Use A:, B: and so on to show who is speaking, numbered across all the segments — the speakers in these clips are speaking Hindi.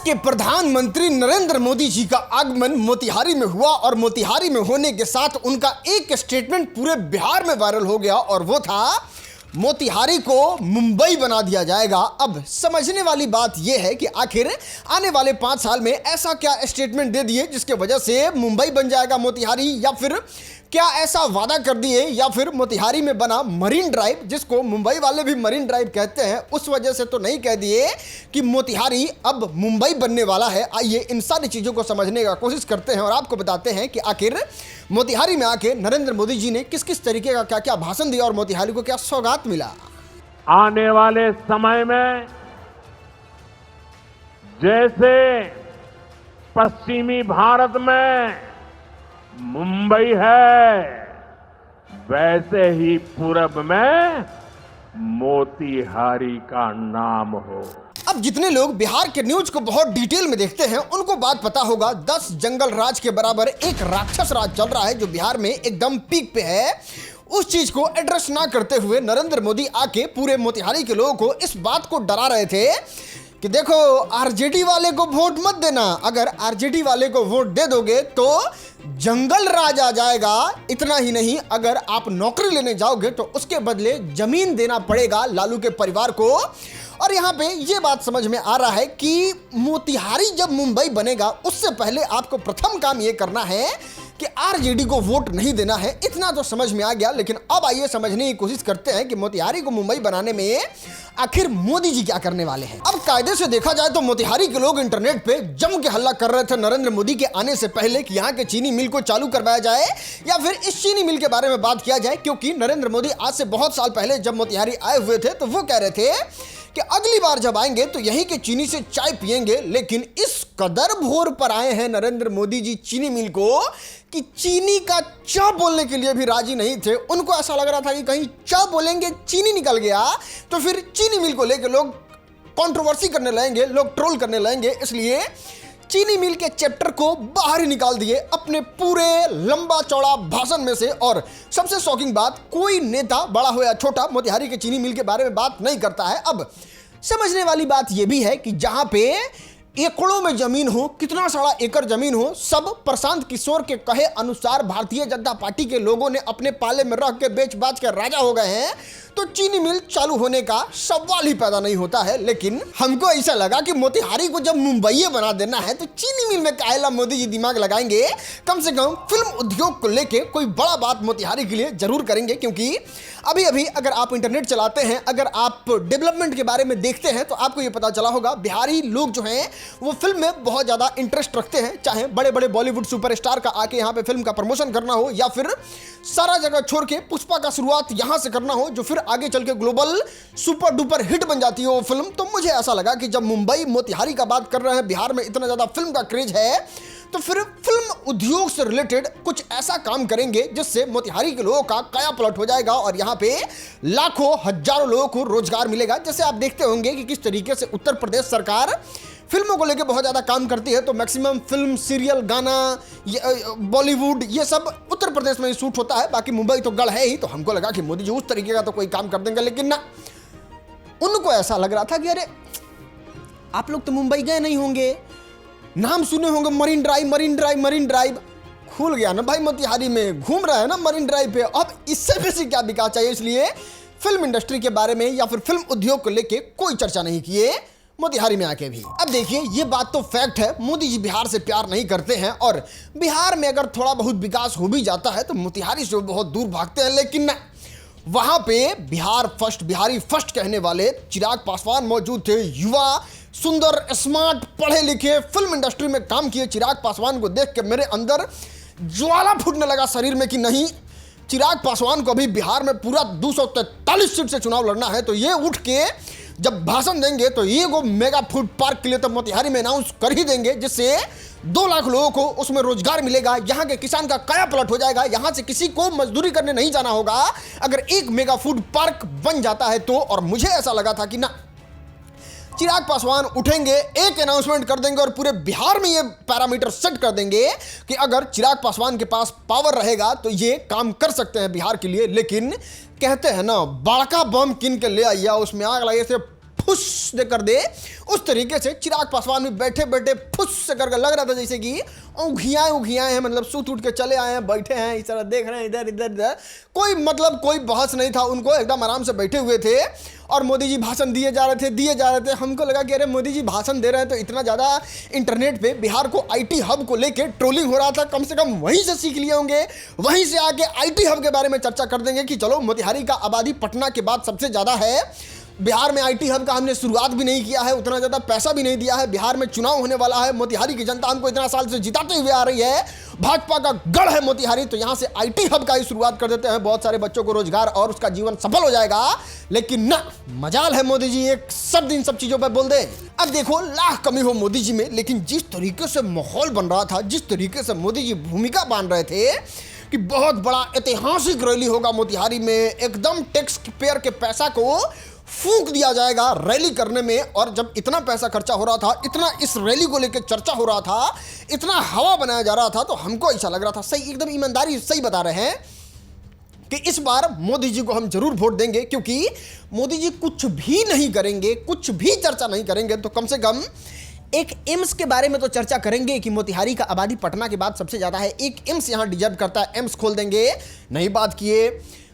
A: के प्रधानमंत्री नरेंद्र मोदी जी का आगमन मोतिहारी में हुआ और मोतिहारी में होने के साथ उनका एक स्टेटमेंट पूरे बिहार में वायरल हो गया और वो था मोतिहारी को मुंबई बना दिया जाएगा। अब समझने वाली बात यह है कि आखिर आने वाले 5 साल में ऐसा क्या स्टेटमेंट दे दिए जिसके वजह से मुंबई बन जाएगा मोतिहारी, या फिर क्या ऐसा वादा कर दिए, या फिर मोतिहारी में बना मरीन ड्राइव जिसको मुंबई वाले भी मरीन ड्राइव कहते हैं उस वजह से तो नहीं कह दिए कि मोतिहारी अब मुंबई बनने वाला है। आइए इन सारी चीज़ों को समझने का कोशिश करते हैं और आपको बताते हैं कि आखिर मोतिहारी में आके नरेंद्र मोदी जी ने किस किस तरीके का क्या क्या भाषण दिया और मोतिहारी को क्या सौगात मिला।
B: आने वाले समय में जैसे पश्चिमी भारत में मुंबई है, वैसे ही पूरब में मोतिहारी का नाम हो।
A: अब जितने लोग बिहार के न्यूज को बहुत डिटेल में देखते हैं उनको बात पता होगा 10 जंगल राज के बराबर एक राक्षस राज चल रहा है जो बिहार में एकदम पीक पे है। उस चीज को एड्रेस ना करते हुए नरेंद्र मोदी आके पूरे मोतिहारी के लोगों को इस बात को डरा रहे थे कि देखो आरजेडी वाले को वोट मत देना, अगर आरजेडी वाले को वोट दे दोगे तो जंगल राज आ जाएगा। इतना ही नहीं, अगर आप नौकरी लेने जाओगे तो उसके बदले जमीन देना पड़ेगा लालू के परिवार को। और यहाँ पे ये बात समझ में आ रहा है कि मोतिहारी जब मुंबई बनेगा उससे पहले आपको प्रथम काम ये करना है कि आरजेडी को वोट नहीं देना है। इतना तो समझ में आ गया, लेकिन अब आइए समझने की कोशिश करते हैं कि मोतिहारी को मुंबई बनाने में आखिर मोदी जी क्या करने वाले हैं। अब कायदे से देखा जाए तो मोतिहारी के लोग इंटरनेट पे जम के हल्ला कर रहे थे नरेंद्र मोदी के आने से पहले कि यहाँ के चीनी मिल को चालू करवाया जाए या फिर इस चीनी मिल के बारे में बात किया जाए, क्योंकि नरेंद्र मोदी आज से बहुत साल पहले जब मोतिहारी आए हुए थे तो वो कह रहे थे कि अगली बार जब आएंगे तो यहीं के चीनी से चाय पिएंगे। लेकिन इस कदर भोर पर आए हैं नरेंद्र मोदी जी चीनी मिल को कि चीनी का च बोलने के लिए भी राजी नहीं थे। उनको ऐसा लग रहा था कि कहीं च बोलेंगे चीनी निकल गया तो फिर चीनी मिल को लेकर लोग कंट्रोवर्सी करने लगेंगे, लोग ट्रोल करने लगेंगे। इसलिए चीनी मिल के चैप्टर को बाहर ही निकाल दिए अपने पूरे लंबा चौड़ा भाषण में से। और सबसे शॉकिंग बात, कोई नेता बड़ा हो या छोटा मोतिहारी के चीनी मिल के बारे में बात नहीं करता है। अब समझने वाली बात यह भी है कि जहां पे एकड़ों में जमीन हो, कितना सारा एकड़ जमीन हो, सब प्रशांत किशोर के कहे अनुसार भारतीय जनता पार्टी के लोगों ने अपने पाले में रख के बेच बाच कर राजा हो गए हैं, तो चीनी मिल चालू होने का सवाल ही पैदा नहीं होता है। लेकिन हमको ऐसा लगा कि मोतिहारी को जब मुंबई बना देना है तो चीनी मिल में काहेला मोदी जी दिमाग लगाएंगे। कम से कम फिल्म उद्योग को लेके कोई बड़ा बात मोतिहारी के लिए जरूर करेंगे, क्योंकि अभी अभी अगर आप इंटरनेट चलाते हैं, अगर आप डेवलपमेंट के बारे में देखते हैं तो आपको ये पता चला होगा बिहारी लोग जो हैं वो फिल्म में बहुत ज़्यादा इंटरेस्ट रखते हैं। चाहे बड़े बड़े बॉलीवुड सुपरस्टार का आके यहाँ पे फिल्म का प्रमोशन करना हो या फिर सारा जगह छोड़ के पुष्पा का शुरुआत यहाँ से करना हो जो फिर आगे चल के ग्लोबल सुपर डुपर हिट बन जाती है वो फिल्म। तो मुझे ऐसा लगा कि जब मुंबई मोतिहारी का बात कर रहे हैं, बिहार में इतना ज़्यादा फिल्म का क्रेज है, तो फिर फिल्म उद्योग से रिलेटेड कुछ ऐसा काम करेंगे जिससे मोतिहारी के लोगों का काया पलट हो जाएगा और यहाँ पे लाखों हजारों लोगों को रोजगार मिलेगा। जैसे आप देखते होंगे कि किस तरीके से उत्तर प्रदेश सरकार फिल्मों को लेकर बहुत ज़्यादा काम करती है, तो मैक्सिमम फिल्म, सीरियल, गाना, बॉलीवुड ये सब उत्तर प्रदेश में ही शूट होता है। बाकी मुंबई तो गढ़ है ही, तो हमको लगा कि मोदी जी उस तरीके का तो कोई काम कर देंगे, लेकिन ना, उनको ऐसा लग रहा था कि अरे आप लोग तो मुंबई गए नहीं होंगे, नाम सुने होंगे marine drive, marine drive, marine drive. खुल गया ना भाई, मोतिहारी में घूम रहा है ना मरीन ड्राइव पे, अब इससे बेसी क्या विकास चाहिए। इसलिए फिल्म इंडस्ट्री के बारे में या फिर फिल्म उद्योग को लेके कोई चर्चा नहीं किए मोतिहारी में आके भी। अब देखिए, ये बात तो फैक्ट है, मोदी जी बिहार से प्यार नहीं करते हैं और बिहार में अगर थोड़ा बहुत विकास हो भी जाता है तो मोतिहारी से बहुत दूर भागते हैं। लेकिन वहां पे बिहार फर्स्ट, बिहारी फर्स्ट कहने वाले चिराग पासवान मौजूद थे। युवा, सुंदर, स्मार्ट, पढ़े लिखे, फिल्म इंडस्ट्री में काम किए चिराग पासवान को देख के मेरे अंदर ज्वाला फूटने लगा शरीर में कि नहीं, चिराग पासवान को अभी बिहार में पूरा 243 सीट से चुनाव लड़ना है। तो ये उठ के जब भाषण देंगे तो ये को मेगा फूड पार्क के लिए तो मोतिहारी में अनाउंस कर ही देंगे, जिससे 2 लाख लोगों को उसमें रोजगार मिलेगा। यहाँ के किसान का काया पलट हो जाएगा, यहाँ से किसी को मजदूरी करने नहीं जाना होगा अगर एक मेगा फूड पार्क बन जाता है तो। और मुझे ऐसा लगा था कि ना, चिराग पासवान उठेंगे, एक अनाउंसमेंट कर देंगे और पूरे बिहार में ये पैरामीटर सेट कर देंगे कि अगर चिराग पासवान के पास पावर रहेगा तो ये काम कर सकते हैं बिहार के लिए। लेकिन कहते हैं ना, बड़का बम किन के ले आइया, उसमें आग लगे से फुस दे कर दे, उस तरीके से चिराग पासवान भी बैठे बैठे फुस से करके लग रहा था जैसे कि उघियाए हैं, मतलब सूत उठ के चले आए हैं, बैठे हैं इस तरह देख रहे हैं इधर इधर इधर। कोई मतलब कोई बहस नहीं था उनको, एकदम आराम से बैठे हुए थे और मोदी जी भाषण दिए जा रहे थे। हमको लगा कि अरे मोदी जी भाषण दे रहे हैं तो इतना ज़्यादा इंटरनेट पे बिहार को आईटी हब को लेके ट्रोलिंग हो रहा था, कम से कम वहीं से सीख लिए होंगे, वहीं से आके आईटी हब के बारे में चर्चा कर देंगे कि चलो मोतिहारी का आबादी पटना के बाद सबसे ज़्यादा है, बिहार में आईटी हब का हमने शुरुआत भी नहीं किया है, उतना ज़्यादा पैसा भी नहीं दिया है, बिहार में चुनाव होने वाला है, मोतिहारी की जनता हमको इतना साल से जिताते हुए आ रही है, भाजपा का गढ़ है मोतिहारी, तो यहाँ से आईटी हब का ही शुरुआत कर देते हैं, बहुत सारे बच्चों को रोजगार और उसका जीवन सफल हो जाएगा। लेकिन ना, मजाल है मोदी जी एक सब दिन सब चीज़ों पर बोल दे। अब देखो लाख कमी हो मोदी जी में, लेकिन जिस तरीके से माहौल बन रहा था, जिस तरीके से मोदी जी भूमिका बांध रहे थे कि बहुत बड़ा ऐतिहासिक रैली होगा मोतिहारी में, एकदम टैक्स पेयर के पैसा को फूंक दिया जाएगा रैली करने में, और जब इतना पैसा खर्चा हो रहा था, इतना इस रैली को लेकर चर्चा हो रहा था, इतना हवा बनाया जा रहा था, तो हमको ऐसा लग रहा था, सही एकदम ईमानदारी सही बता रहे हैं कि इस बार मोदी जी को हम जरूर वोट देंगे, क्योंकि मोदी जी कुछ भी नहीं करेंगे, कुछ भी चर्चा नहीं करेंगे तो कम से कम एक एम्स के बारे में तो चर्चा करेंगे कि मोतिहारी का आबादी पटना के बाद सबसे ज़्यादा है, एक एम्स यहाँ डिजर्व करता है, एम्स खोल देंगे। नहीं बात किए,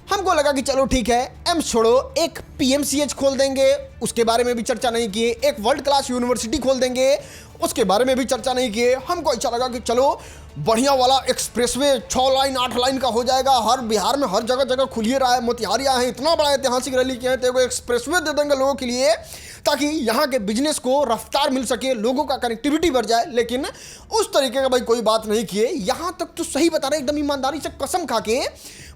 A: हमको लगा कि चलो ठीक है एम्स छोड़ो, एक पीएमसीएच खोल देंगे, उसके बारे में भी चर्चा नहीं किए, एक वर्ल्ड क्लास यूनिवर्सिटी खोल देंगे, उसके बारे में भी चर्चा नहीं किए। हमको अच्छा लगा कि चलो बढ़िया वाला एक्सप्रेसवे 6 लाइन 8 लाइन का हो जाएगा, हर बिहार में हर जगह जगह खुलिए रहा है, मोतिहारी आए हैं, इतना बड़ा ऐतिहासिक रैली किए हैं तो एक्सप्रेसवे दे देंगे लोगों के लिए, ताकि यहाँ के बिजनेस को रफ्तार मिल सके, लोगों का कनेक्टिविटी बढ़ जाए। लेकिन उस तरीके का भाई कोई बात नहीं किए। यहाँ तक तो सही बता रहे, एकदम ईमानदारी से कसम खा के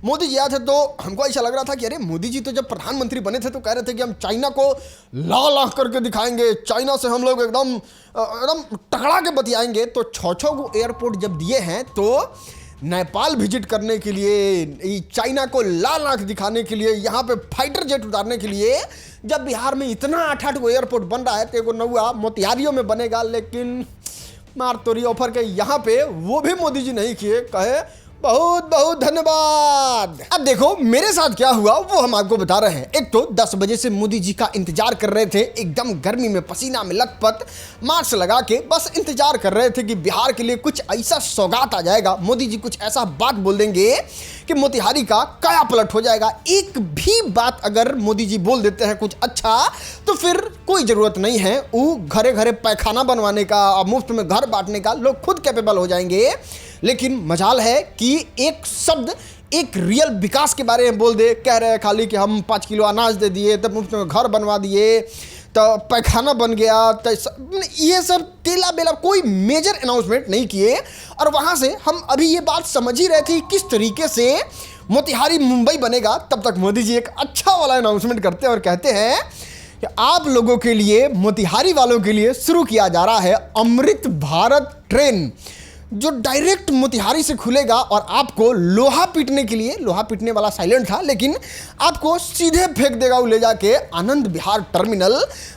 A: मोदी जी आए थे तो हमको ऐसा लग रहा था कि अरे मोदी जी तो जब प्रधानमंत्री बने थे तो कह रहे थे कि हम चाइना को लाख करके दिखाएंगे, चाइना से हम लोग एकदम एकदम टकरा के बतियाएंगे। तो 6 को एयरपोर्ट जब दिए हैं तो नेपाल विजिट करने के लिए, चाइना को लाख दिखाने के लिए, यहाँ पे फाइटर जेट उतारने के लिए, जब बिहार में इतना 8 को एयरपोर्ट बन रहा है तो एगो नौआ मोतिहारियों में बनेगा। लेकिन मार तोरी ऑफर के यहाँ पे वो भी मोदी जी नहीं किए, कहे बहुत बहुत धन्यवाद। अब देखो मेरे साथ क्या हुआ वो हम आपको बता रहे हैं। एक तो 10 बजे से मोदी जी का इंतजार कर रहे थे, एकदम गर्मी में पसीना में लथपथ, मास्क लगा के बस इंतजार कर रहे थे कि बिहार के लिए कुछ ऐसा सौगात आ जाएगा, मोदी जी कुछ ऐसा बात बोल देंगे कि मोतिहारी का काया पलट हो जाएगा। एक भी बात अगर मोदी जी बोल देते हैं कुछ अच्छा, तो फिर कोई जरूरत नहीं है वो घरे घरे पैखाना बनवाने का, मुफ्त में घर बांटने का, लोग खुद कैपेबल हो जाएंगे। लेकिन मजाल है कि एक शब्द, एक रियल विकास के बारे में बोल दे, कह रहे हैं खाली कि हम 5 किलो अनाज दे दिए, तब मुफ्त में घर बनवा दिए, तो पैखाना बन गया, तो ये सब तेला बेला कोई मेजर अनाउंसमेंट नहीं किए। और वहाँ से हम अभी ये बात समझ ही रहे थे किस तरीके से मोतिहारी मुंबई बनेगा, तब तक मोदी जी एक अच्छा वाला अनाउंसमेंट करते हैं और कहते हैं कि आप लोगों के लिए, मोतिहारी वालों के लिए शुरू किया जा रहा है अमृत भारत ट्रेन, जो डायरेक्ट मोतिहारी से खुलेगा और आपको लोहा पीटने के लिए, लोहा पीटने वाला साइलेंट था, लेकिन आपको सीधे फेंक देगा वो ले जाके आनंद विहार टर्मिनल।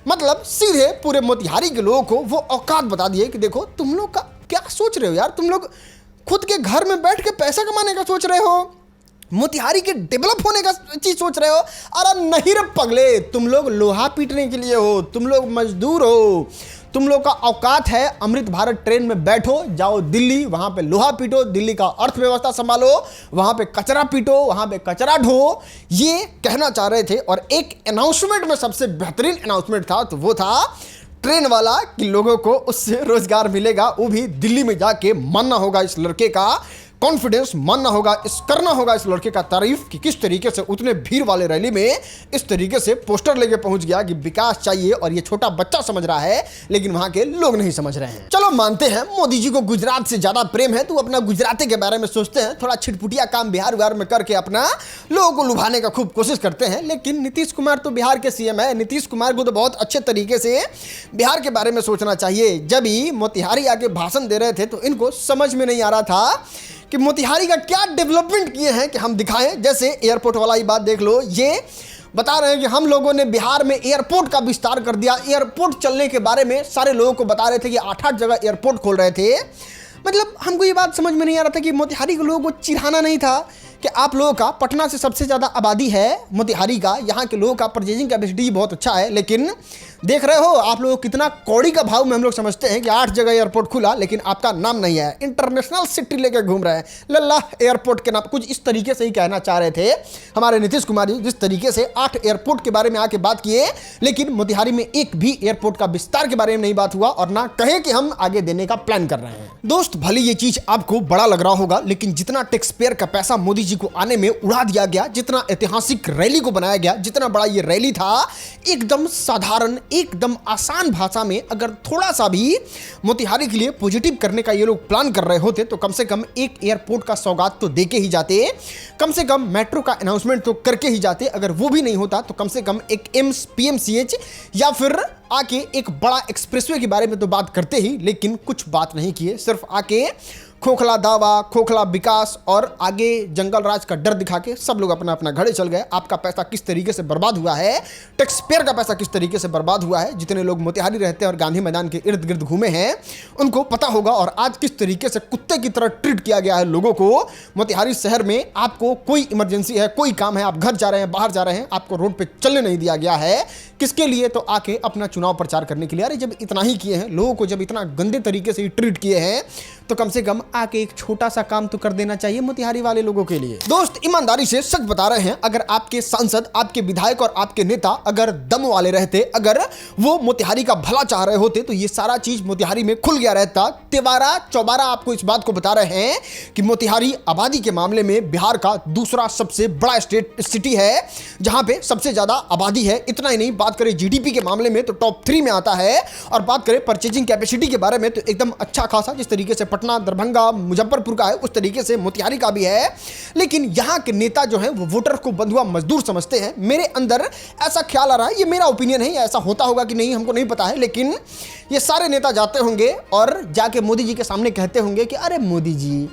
A: मतलब सीधे पूरे मोतिहारी के लोगों को वो औकात बता दिए कि देखो तुम लोग का क्या सोच रहे हो यार, तुम लोग खुद के घर में बैठ के पैसा कमाने का सोच रहे हो, मोतिहारी के डेवलप होने का चीज सोच रहे हो। अरे नहीं रे पगले, तुम लोग लोहा पीटने के लिए हो, तुम लोग मजदूर हो, तुम लोग का औकात है अमृत भारत ट्रेन में बैठो, जाओ दिल्ली, वहां पे लोहा पीटो, दिल्ली का अर्थव्यवस्था संभालो, वहां पे कचरा पीटो, वहां पे कचरा ढो, ये कहना चाह रहे थे। और एक अनाउंसमेंट में सबसे बेहतरीन अनाउंसमेंट था तो वो था ट्रेन वाला, कि लोगों को उससे रोजगार मिलेगा, वो भी दिल्ली में जाके मानना होगा इस लड़के का कॉन्फिडेंस, मानना होगा, करना होगा इस लड़के का तारीफ कि किस तरीके से उतने भीड़ वाले रैली में इस तरीके से पोस्टर लेके पहुंच गया कि विकास चाहिए, और ये छोटा बच्चा समझ रहा है लेकिन वहां के लोग नहीं समझ रहे हैं। चलो मानते हैं मोदी जी को गुजरात से ज्यादा प्रेम है तो अपना गुजराती के बारे में सोचते हैं, थोड़ा छिटपुटिया काम बिहार विहार में करके अपना लोगों को लुभाने का खूब कोशिश करते हैं। लेकिन नीतीश कुमार तो बिहार के सीएम है, नीतीश कुमार को तो बहुत अच्छे तरीके से बिहार के बारे में सोचना चाहिए। जब ही मोतिहारी आके भाषण दे रहे थे तो इनको समझ में नहीं आ रहा था कि मोतिहारी का क्या डेवलपमेंट किए हैं कि हम दिखाएं। जैसे एयरपोर्ट वाला ही बात देख लो, ये बता रहे हैं कि हम लोगों ने बिहार में एयरपोर्ट का विस्तार कर दिया, एयरपोर्ट चलने के बारे में सारे लोगों को बता रहे थे कि 8-8 जगह एयरपोर्ट खोल रहे थे। मतलब हमको ये बात समझ में नहीं आ रहा था कि मोतिहारी के लोगों को चिढ़ाना नहीं था कि आप लोगों का पटना से सबसे ज़्यादा आबादी है मोतिहारी का, यहाँ के लोगों का परचेजिंग कैपेसिटी बहुत अच्छा है, लेकिन देख रहे हो आप लोग कितना कौड़ी का भाव में हम लोग समझते हैं कि 8 जगह एयरपोर्ट खुला लेकिन आपका नाम नहीं है, इंटरनेशनल सिटी लेकर घूम रहे हैं लल्ला एयरपोर्ट के नाम। कुछ इस तरीके से ही कहना चाह रहे थे हमारे नीतीश कुमार जी, जिस तरीके से 8 एयरपोर्ट के बारे में आके बात किए, लेकिन मोतिहारी में एक भी एयरपोर्ट का विस्तार के बारे में नहीं बात हुआ और ना कहे कि हम आगे देने का प्लान कर रहे हैं। दोस्त भले ये चीज आपको बड़ा लग रहा होगा, लेकिन जितना टैक्स पेयर का पैसा मोदी जी को आने में उड़ा दिया गया, जितना ऐतिहासिक रैली को बनाया गया, जितना बड़ा ये रैली था, एकदम साधारण एकदम आसान भाषा में अगर थोड़ा सा भी मोतिहारी के लिए पॉजिटिव करने का ये लोग प्लान कर रहे होते तो कम से कम एक एयरपोर्ट का सौगात तो देके ही जाते, कम से कम मेट्रो का अनाउंसमेंट तो करके ही जाते। अगर वो भी नहीं होता तो कम से कम एक एम्स पीएमसीएच या फिर आके एक बड़ा एक्सप्रेसवे के बारे में तो बात करते ही, लेकिन कुछ बात नहीं किए, सिर्फ आके खोखला दावा, खोखला विकास और आगे जंगल राज का डर दिखा के सब लोग अपना अपना घरे चल गए। आपका पैसा किस तरीके से बर्बाद हुआ है, टैक्स पेयर का पैसा किस तरीके से बर्बाद हुआ है, जितने लोग मोतिहारी रहते हैं और गांधी मैदान के इर्द गिर्द घूमे हैं उनको पता होगा। और आज किस तरीके से कुत्ते की तरह ट्रीट किया गया है लोगों को मोतिहारी शहर में। आपको कोई इमरजेंसी है, कोई काम है, आप घर जा रहे हैं, बाहर जा रहे हैं, आपको रोड पे चलने नहीं दिया गया है। किसके लिए? तो आके अपना चुनाव प्रचार करने के लिए। अरे जब इतना ही किए हैं लोगों को, जब इतना गंदे तरीके से ट्रीट किए हैं तो कम से कम आके एक छोटा सा काम तो कर देना चाहिए मोतिहारी वाले लोगों के लिए। दोस्त ईमानदारी से सच बता रहे हैं, अगर आपके सांसद, आपके विधायक और आपके नेता अगर दम वाले रहते, अगर वो मोतिहारी का भला चाह रहे होते तो ये सारा चीज मोतिहारी में खुल गया रहता। तिवारा चौबारा आपको इस बात को बता रहे हैं कि मोतिहारी आबादी के मामले में बिहार का दूसरा सबसे बड़ा सिटी है जहां पे सबसे ज्यादा आबादी है। इतना ही नहीं, बात करें जीडीपी के मामले में तो टॉप 3 में आता है, और बात करें परचेजिंग कैपेसिटी के बारे में तो एकदम अच्छा खासा, जिस तरीके से पटना, दरभंगा, मुजफ्फरपुर का है उस तरीके से मोतिहारी का भी है। लेकिन यहाँ के नेता जो हैं वो वोटर को बंधुआ मजदूर समझते हैं। मेरे अंदर ऐसा ख्याल आ रहा है, ये मेरा ओपिनियन है, ऐसा होता होगा कि नहीं हमको नहीं पता है, लेकिन ये सारे नेता जाते होंगे और जाके मोदी जी के सामने कहते होंगे कि अरे मोदी जी,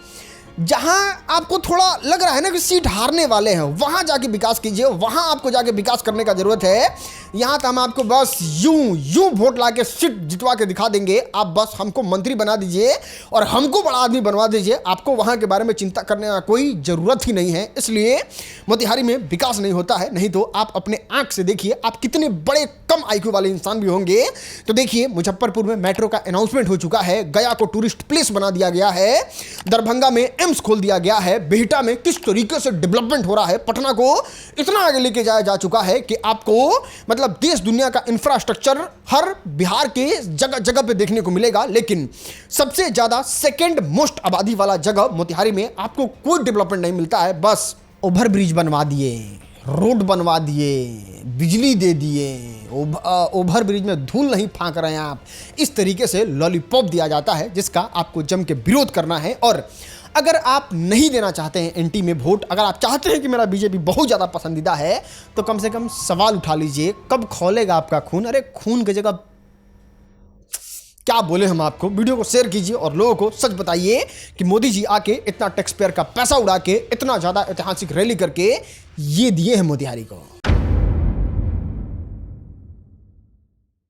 A: जहां आपको थोड़ा लग रहा है ना कि सीट हारने वाले हैं वहां जाके विकास कीजिए, वहां आपको जाके विकास करने का जरूरत है। यहां तो हम आपको बस यूं वोट ला के सीट जितवा के दिखा देंगे, आप बस हमको मंत्री बना दीजिए और हमको बड़ा आदमी बनवा दीजिए, आपको वहां के बारे में चिंता करने का कोई जरूरत ही नहीं है। इसलिए मोतिहारी में विकास नहीं होता है। नहीं तो आप अपने आंख से देखिए, आप कितने बड़े कम आईक्यू वाले इंसान भी होंगे तो देखिए मुजफ्फरपुर में मेट्रो का अनाउंसमेंट हो चुका है, गया को टूरिस्ट प्लेस बना दिया गया है, दरभंगा में एम्स खोल दिया गया है, बिहटा में किस तरीके से डेवलपमेंट हो रहा है, पटना को इतना आगे लेके जाया जा चुका है कि आपको मतलब देश दुनिया का इंफ्रास्ट्रक्चर हर बिहार के जगह जगह पे देखने को मिलेगा। लेकिन सबसे ज्यादा सेकंड मोस्ट आबादी वाला जगह मोतिहारी में आपको कोई डेवलपमेंट नहीं मिलता है। बस ओवर ब्रिज बनवा दिए, रोड बनवा दिए, बिजली दे दिए, ओवर ब्रिज में धूल नहीं फांक रहे हैं आप। इस तरीके से लॉलीपॉप दिया जाता है जिसका आपको जम के विरोध करना है। और अगर आप नहीं देना चाहते हैं एनटी में वोट, अगर आप चाहते हैं कि मेरा बीजेपी बहुत ज़्यादा पसंदीदा है तो कम से कम सवाल उठा लीजिए, कब खौलेगा आपका खून? अरे खून की जगह क्या बोले हम आपको। वीडियो को शेयर कीजिए और लोगों को सच बताइए कि मोदी जी आके इतना टैक्स पेयर का पैसा उड़ा के इतना ज़्यादा ऐतिहासिक रैली करके ये दिए हैं मोतिहारी को।